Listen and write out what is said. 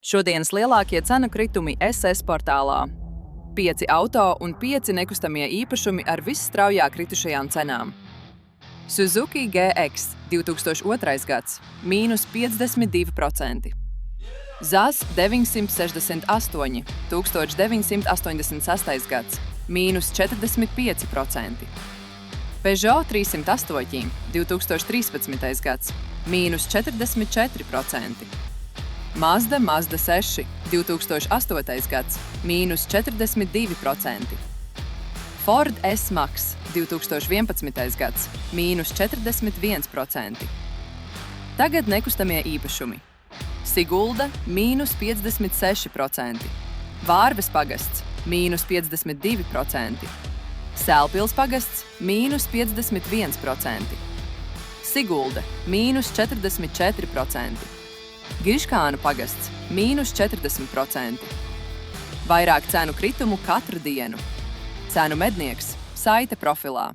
Šodienas lielākie cenu kritumi SS portālā. 5 auto un 5 nekustamie īpašumi ar visstraujāk kritušajām cenām. Suzuki GX 2002. gads – mīnus 52%. ZAZ 968 1986. gads – mīnus 45%. Peugeot 308 2013. gads – mīnus 44%. Mazda 6 2008. gads – mīnus 42%. Ford S-Max 2011. gads – mīnus 41%. Tagad nekustamie īpašumi. Sigulda – mīnus 56%. Vārves pagasts – mīnus 52%. Sēlpils pagasts – mīnus 51%. Sigulda – mīnus 44%. Giškānu pagasts – mīnus 40%. Vairāk cenu kritumu katru dienu. Cenu mednieks – saite profilā.